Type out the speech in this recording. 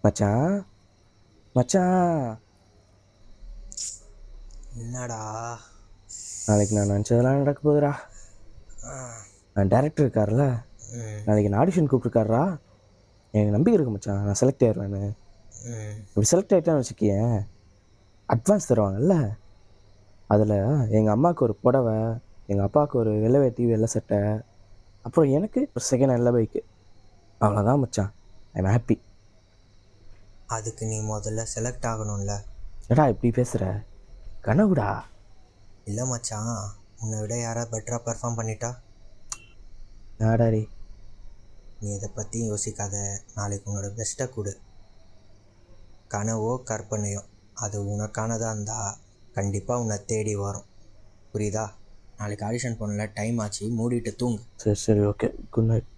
மச்சான் மச்சான், என்னடா? நாளைக்கு நான் நினச்சதெல்லாம் நடக்க போகுதுடா. நான் டேரக்டர் இருக்கார்ல, நாளைக்கு நான் ஆடிஷன் கூப்பிட்ருக்காரா. எனக்கு நம்பிக்கை இருக்கு மச்சான், நான் செலக்ட் ஆயிடுவேன்னு. இப்படி செலக்ட் ஆகிட்டேன்னு வச்சுக்கேன், அட்வான்ஸ் தருவாங்கல்ல, அதில் எங்கள் அம்மாவுக்கு ஒரு புடவை, எங்கள் அப்பாவுக்கு ஒரு வெள்ளை வேட்டி வெள்ளை சட்டை, அப்புறம் எனக்கு ஒரு செகண்ட் நல்ல பைக்கு. அவ்வளோதான் மச்சான், ஐ எம் ஹாப்பி. அதுக்கு நீ முதல்ல செலக்ட் ஆகணும்ல. ஏடா இப்படி பேசுகிற? கனவுடா. இல்லை மச்சான், உன்னை விட யாராவது பெட்டராக பெர்ஃபார்ம் பண்ணிட்டா? நாடாரி, நீ இதை பற்றி யோசிக்காத. நாளைக்கு உன்னோட பெஸ்ட்டை கொடு. கனவோ கற்பனையோ அது உனக்கானதாக இருந்தால் கண்டிப்பாக உன்னை தேடி வரும். புரியுதா? நாளைக்கு ஆடிஷன் பண்ணல, டைம் ஆச்சு, மூடிட்டு தூங்கு. சரி சரி, ஓகே, குட் நைட்.